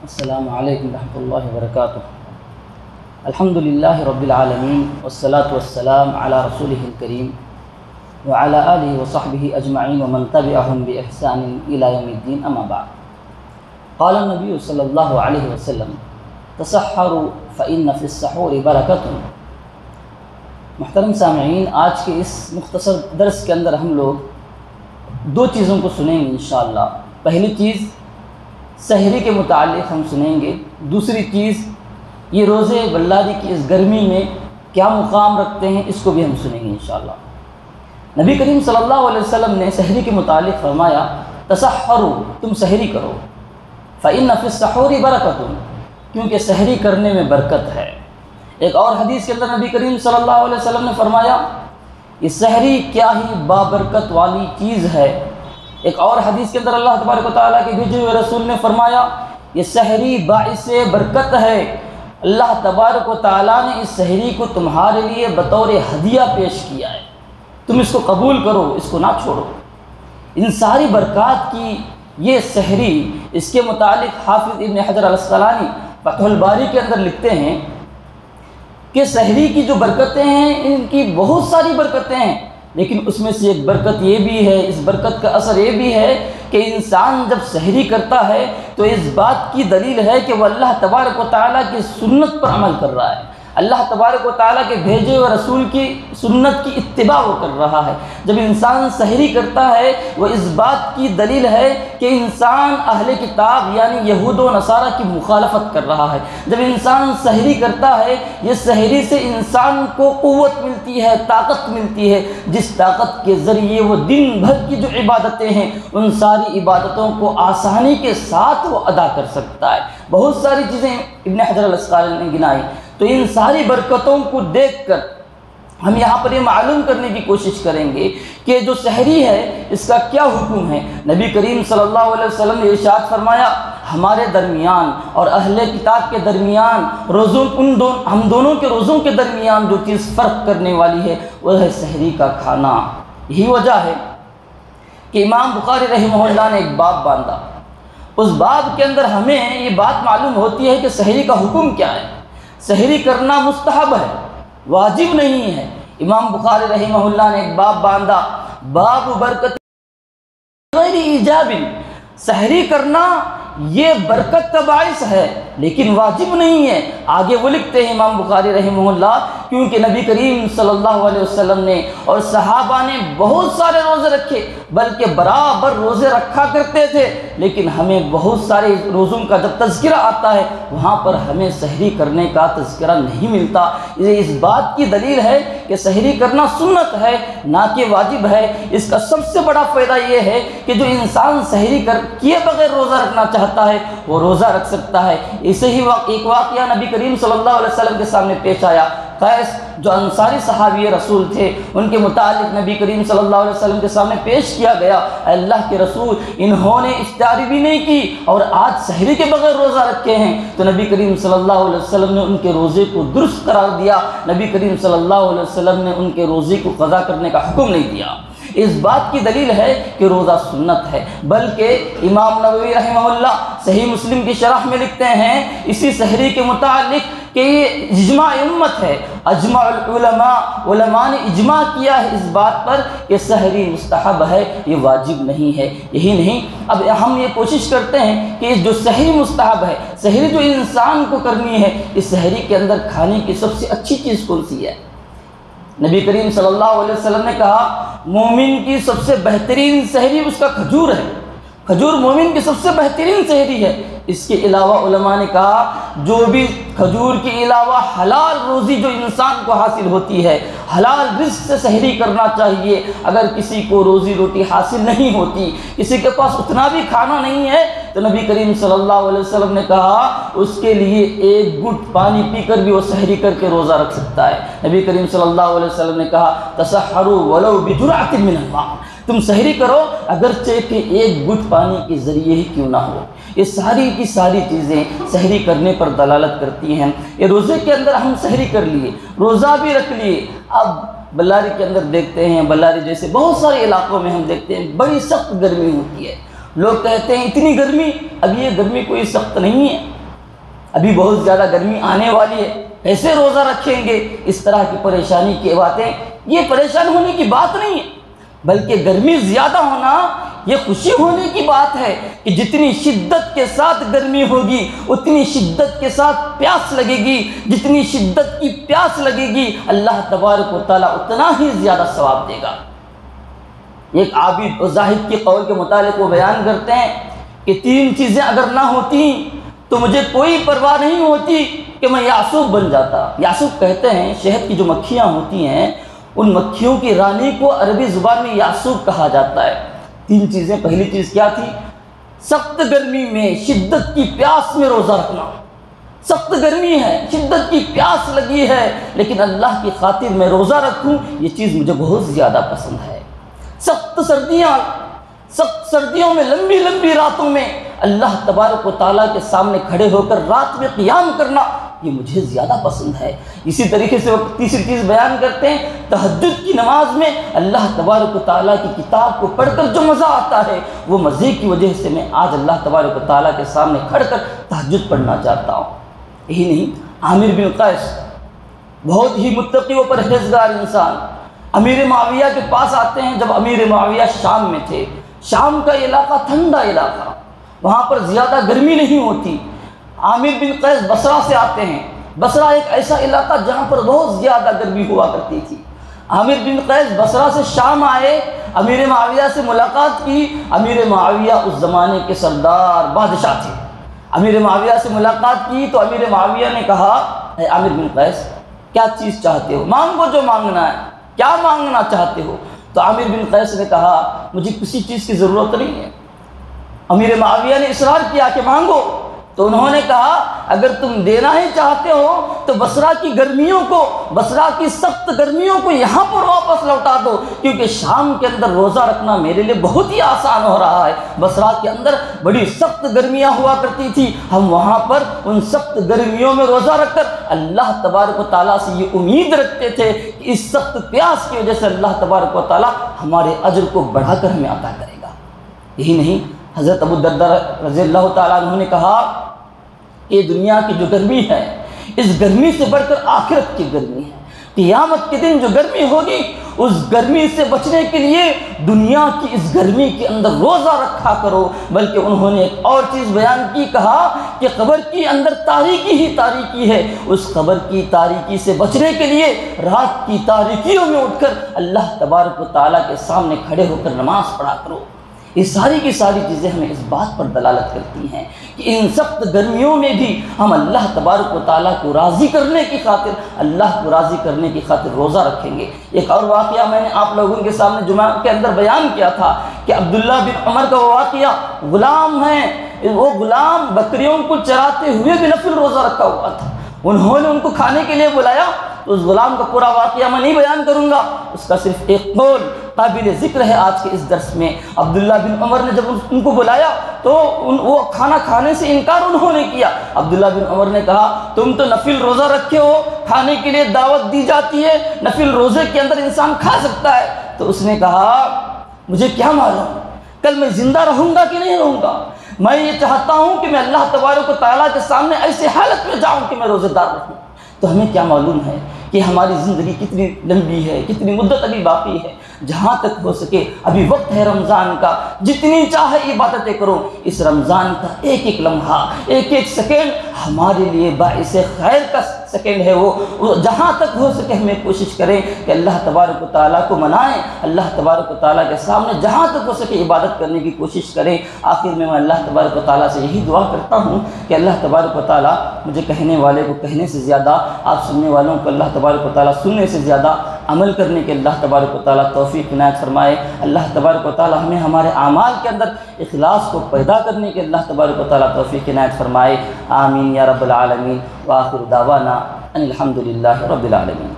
السلام علیکم ورحمۃ اللہ وبرکاتہ۔ الحمدللہ رب العالمین والصلاة والسلام علی رسولہ الکریم وعلی آلہ وصحبہ اجمعین ومن تبعہم بإحسان الی یوم الدین، اما بعد۔ قال النبی صلی اللہ علیہ وسلم تسحروا فإن فی السحور برکۃ۔ محترم سامعین، آج کے اس مختصر درس کے اندر ہم لوگ دو چیزوں کو سنیں گے انشاءاللہ۔ پہلی چیز سحری کے متعلق ہم سنیں گے، دوسری چیز یہ روزے بلاری کی اس گرمی میں کیا مقام رکھتے ہیں، اس کو بھی ہم سنیں گے انشاءاللہ۔ نبی کریم صلی اللہ علیہ وسلم نے سحری کے متعلق فرمایا تسحروا، تم سحری کرو، فإن فی السحور برکۃ، کیونکہ سحری کرنے میں برکت ہے۔ ایک اور حدیث کے اندر نبی کریم صلی اللہ علیہ وسلم نے فرمایا یہ سحری کیا ہی بابرکت والی چیز ہے۔ ایک اور حدیث کے اندر اللہ تبارک و تعالیٰ کے بھیجے ہوئے رسول نے فرمایا یہ سحری باعث برکت ہے، اللہ تبارک و تعالیٰ نے اس سحری کو تمہارے لیے بطور ہدیہ پیش کیا ہے، تم اس کو قبول کرو، اس کو نہ چھوڑو۔ ان ساری برکات کی یہ سحری، اس کے متعلق حافظ ابن حجر العسقلانی فتح الباری کے اندر لکھتے ہیں کہ سحری کی جو برکتیں ہیں ان کی بہت ساری برکتیں ہیں، لیکن اس میں سے ایک برکت یہ بھی ہے، اس برکت کا اثر یہ بھی ہے کہ انسان جب سحری کرتا ہے تو اس بات کی دلیل ہے کہ وہ اللہ تبارک و تعالیٰ کی سنت پر عمل کر رہا ہے، اللہ تبارک و تعالیٰ کے بھیجے ہوئے رسول کی سنت کی اتباع وہ کر رہا ہے۔ جب انسان سحری کرتا ہے وہ اس بات کی دلیل ہے کہ انسان اہل کتاب یعنی یہود و نصارہ کی مخالفت کر رہا ہے۔ جب انسان سحری کرتا ہے یہ سحری سے انسان کو قوت ملتی ہے، طاقت ملتی ہے، جس طاقت کے ذریعے وہ دن بھر کی جو عبادتیں ہیں ان ساری عبادتوں کو آسانی کے ساتھ وہ ادا کر سکتا ہے۔ بہت ساری چیزیں ابن حجر العسقلانی نے گنائی، تو ان ساری برکتوں کو دیکھ کر ہم یہاں پر یہ معلوم کرنے کی کوشش کریں گے کہ جو سحری ہے اس کا کیا حکم ہے۔ نبی کریم صلی اللہ علیہ وسلم نے ارشاد فرمایا ہمارے درمیان اور اہل کتاب کے درمیان ہم دونوں کے روزوں کے درمیان جو چیز فرق کرنے والی ہے وہ ہے سحری کا کھانا۔ یہی وجہ ہے کہ امام بخاری رحمہ اللہ نے ایک باب باندھا، اس باب کے اندر ہمیں یہ بات معلوم ہوتی ہے کہ سحری کا حکم کیا ہے۔ سحری کرنا مستحب ہے، واجب نہیں ہے۔ امام بخاری رحمہ اللہ نے ایک باب باندھا، باب برکت غیر ایجاب، سحری کرنا یہ برکت کا باعث ہے لیکن واجب نہیں ہے۔ آگے وہ لکھتے ہیں امام بخاری رحمہ اللہ کیونکہ نبی کریم صلی اللہ علیہ وسلم نے اور صحابہ نے بہت سارے روزے رکھے، بلکہ برابر روزے رکھا کرتے تھے، لیکن ہمیں بہت سارے روزوں کا جب تذکرہ آتا ہے وہاں پر ہمیں سحری کرنے کا تذکرہ نہیں ملتا۔ یہ اس بات کی دلیل ہے کہ سحری کرنا سنت ہے نہ کہ واجب ہے۔ اس کا سب سے بڑا فائدہ یہ ہے کہ جو انسان سحری کیے بغیر روزہ رکھنا چاہتا ہے وہ روزہ رکھ سکتا ہے۔ اسے ہی ایک واقعہ نبی کریم صلی اللہ علیہ وسلم کے سامنے پیش آیا۔ قیس جو انصاری صحابی رسول تھے ان کے متعلق نبی کریم صلی اللہ علیہ وسلم کے سامنے پیش کیا گیا، اے اللہ کے رسول انہوں نے افطاری بھی نہیں کی اور آج سحری کے بغیر روزہ رکھے ہیں۔ تو نبی کریم صلی اللہ علیہ وسلم نے ان کے روزے کو درست قرار دیا، نبی کریم صلی اللہ علیہ وسلم نے ان کے روزے کو قضا کرنے کا حکم نہیں دیا۔ اس بات کی دلیل ہے کہ روزہ سنت ہے، بلکہ امام نووی رحمہ اللہ صحیح مسلم کی شرح میں لکھتے ہیں اسی سحری کے متعلق کہ یہ اجماع امت ہے، اجماع علماء نے اجماع کیا ہے اس بات پر کہ سحری مستحب ہے، یہ واجب نہیں ہے۔ یہی نہیں، اب ہم یہ کوشش کرتے ہیں کہ جو سحری مستحب ہے، سحری جو انسان کو کرنی ہے، اس سحری کے اندر کھانے کی سب سے اچھی چیز کون سی ہے؟ نبی کریم صلی اللہ علیہ وسلم نے کہا مومن کی سب سے بہترین سحری اس کا کھجور ہے، کھجور مومن کی سب سے بہترین سحری ہے۔ اس کے علاوہ علماء نے کہا جو بھی کھجور کے علاوہ حلال روزی جو انسان کو حاصل ہوتی ہے، حلال رزق سے سحری کرنا چاہیے۔ اگر کسی کو روزی روٹی حاصل نہیں ہوتی، کسی کے پاس اتنا بھی کھانا نہیں ہے، تو نبی کریم صلی اللہ علیہ وسلم نے کہا اس کے لیے ایک گھٹ پانی پی کر بھی وہ سحری کر کے روزہ رکھ سکتا ہے۔ نبی کریم صلی اللہ علیہ وسلم نے کہا تسحروا ولو بجرعۃ من الماء، تم سحری کرو اگرچہ کہ ایک گھٹ پانی کے ذریعے ہی کیوں نہ ہو۔ یہ ساری کی ساری چیزیں سحری کرنے پر دلالت کرتی ہیں۔ یہ روزے کے اندر ہم سحری کر لیے، روزہ بھی رکھ لیے، اب بلاری کے اندر دیکھتے ہیں، بلاری جیسے بہت سارے علاقوں میں ہم دیکھتے ہیں بڑی سخت گرمی ہوتی ہے، لوگ کہتے ہیں اتنی گرمی، اب یہ گرمی کوئی سخت نہیں ہے، ابھی بہت زیادہ گرمی آنے والی ہے، کیسے روزہ رکھیں گے؟ اس طرح کی پریشانی کی باتیں، یہ پریشان ہونے کی بات نہیں ہے، بلکہ گرمی زیادہ ہونا یہ خوشی ہونے کی بات ہے کہ جتنی شدت کے ساتھ گرمی ہوگی اتنی شدت کے ساتھ پیاس لگے گی، جتنی شدت کی پیاس لگے گی اللہ تبارک و تعالیٰ اتنا ہی زیادہ ثواب دے گا۔ ایک عابد و زاہد کے قول کے متعلق وہ بیان کرتے ہیں کہ 3 چیزیں اگر نہ ہوتی تو مجھے کوئی پرواہ نہیں ہوتی کہ میں یعصوب بن جاتا۔ یعصوب کہتے ہیں شہد کی جو مکھیاں ہوتی ہیں ان مکھیوں کی رانی کو عربی زبان میں یعصوب کہا جاتا ہے۔ 3 چیزیں، پہلی چیز کیا تھی؟ سخت گرمی میں شدت کی پیاس میں روزہ رکھنا۔ سخت گرمی ہے، شدت کی پیاس لگی ہے، لیکن اللہ کی خاطر میں روزہ رکھوں، یہ چیز مجھے بہت زیادہ پسند ہے۔ سخت سردیوں میں لمبی لمبی راتوں میں اللہ تبارک و تعالیٰ کے سامنے کھڑے ہو کر رات میں قیام کرنا، یہ مجھے زیادہ پسند ہے۔ اسی طریقے سے وہ تیسری چیز بیان کرتے ہیں، تہجد کی نماز میں اللہ تبارک و تعالیٰ کی کتاب کو پڑھ کر جو مزہ آتا ہے، وہ مزے کی وجہ سے میں آج اللہ تبارک و تعالیٰ کے سامنے کھڑ کر تہجد پڑھنا چاہتا ہوں۔ یہی نہیں، عامر بن قیس بہت ہی متقی و پرہیزگار انسان امیر معاویہ کے پاس آتے ہیں جب امیر معاویہ شام میں تھے۔ شام کا علاقہ ٹھنڈا علاقہ، وہاں پر زیادہ گرمی نہیں ہوتی۔ عامر بن قیس بصرہ سے آتے ہیں۔ بصرہ ایک ایسا علاقہ جہاں پر بہت زیادہ گرمی ہوا کرتی تھی۔ عامر بن قیس بصرہ سے شام آئے، امیر معاویہ سے ملاقات کی۔ امیر معاویہ اس زمانے کے سردار بادشاہ تھے۔ امیر معاویہ سے ملاقات کی تو امیر معاویہ نے کہا، اے عامر بن قیس کیا چیز چاہتے ہو؟ مانگو جو مانگنا ہے، کیا مانگنا چاہتے ہو؟ تو عامر بن قیس نے کہا مجھے کسی چیز کی ضرورت نہیں ہے۔ امیر معاویہ نے اصرار کیا کہ مانگو، تو انہوں نے کہا اگر تم دینا ہی چاہتے ہو تو بصرہ کی گرمیوں کو، بصرہ کی سخت گرمیوں کو یہاں پر واپس لوٹا دو، کیونکہ شام کے اندر روزہ رکھنا میرے لیے بہت ہی آسان ہو رہا ہے۔ بصرہ کے اندر بڑی سخت گرمیاں ہوا کرتی تھی، ہم وہاں پر ان سخت گرمیوں میں روزہ رکھ کر اللہ تبارک و تعالیٰ سے یہ امید رکھتے تھے کہ اس سخت پیاس کی وجہ سے اللہ تبارک و تعالیٰ ہمارے اجر کو بڑھا کر ہمیں عطا کرے گا۔ یہی نہیں، حضرت ابو الدرداء رضی اللہ تعالیٰ عنہ نے کہا کہ دنیا کی جو گرمی ہے اس گرمی سے بڑھ کر آخرت کی گرمی ہے۔ قیامت کے دن جو گرمی ہوگی اس گرمی سے بچنے کے لیے دنیا کی اس گرمی کے اندر روزہ رکھا کرو۔ بلکہ انہوں نے ایک اور چیز بیان کی، کہا کہ قبر کے اندر تاریکی ہی تاریکی ہے، اس قبر کی تاریکی سے بچنے کے لیے رات کی تاریکیوں میں اٹھ کر اللہ تبارک و تعالیٰ کے سامنے کھڑے ہو کر نماز پڑھا کرو۔ یہ ساری کی ساری چیزیں ہمیں اس بات پر دلالت کرتی ہیں کہ ان سخت گرمیوں میں بھی ہم اللہ تبارک و تعالیٰ کو راضی کرنے کی خاطر، اللہ کو راضی کرنے کی خاطر روزہ رکھیں گے۔ ایک اور واقعہ میں نے آپ لوگوں کے سامنے جمعہ کے اندر بیان کیا تھا کہ عبداللہ بن عمر کا وہ واقعہ، غلام ہیں، وہ غلام بکریوں کو چراتے ہوئے بھی نفل روزہ رکھا ہوا تھا۔ انہوں نے ان کو کھانے کے لیے بلایا، تو اس غلام کا پورا واقعہ میں نہیں بیان کروں گا، اس کا صرف ایک قول قابل ذکر ہے آج کے اس درس میں۔ عبداللہ بن عمر نے جب ان کو بلایا تو وہ کھانا کھانے سے انکار انہوں نے کیا۔ عبداللہ بن عمر نے کہا تم تو نفل روزہ رکھے ہو، کھانے کے لیے دعوت دی جاتی ہے، نفل روزے کے اندر انسان کھا سکتا ہے۔ تو اس نے کہا مجھے کیا معلوم کل میں زندہ رہوں گا کہ نہیں رہوں گا، میں یہ چاہتا ہوں کہ میں اللہ تبارک و تعالیٰ کے سامنے ایسے حالت میں جاؤں کہ میں روزہ دار رہوں۔ تو ہمیں کیا معلوم ہے کہ ہماری زندگی کتنی لمبی ہے، کتنی مدت ابھی باقی ہے۔ جہاں تک ہو سکے ابھی وقت ہے رمضان کا، جتنی چاہے عبادتیں کرو۔ اس رمضان کا ایک ایک لمحہ، ایک ایک سیکنڈ ہمارے لیے باعث خیر کا سیکنڈ ہے۔ وہ جہاں تک ہو سکے ہمیں کوشش کریں کہ اللہ تبارک و تعالیٰ کو منائیں، اللہ تبارک و تعالیٰ کے سامنے جہاں تک ہو سکے عبادت کرنے کی کوشش کریں۔ آخر میں اللہ تبارک و تعالیٰ سے یہی دعا کرتا ہوں کہ اللہ تبارک و تعالیٰ مجھے کہنے والے کو کہنے سے زیادہ، آپ سننے والوں کو اللہ تبارک و تعالیٰ سننے سے زیادہ عمل کرنے کے اللہ تبارک و تعالیٰ توفیق عنایت فرمائے۔ اللہ تبارک و تعالیٰ ہمیں ہمارے اعمال کے اندر اخلاص کو پیدا کرنے کے اللہ تبارک و تعالیٰ توفیق عنایت فرمائے۔ آمین یا رب العالمین۔ وآخر دعوانا ان الحمد للہ رب العالمین۔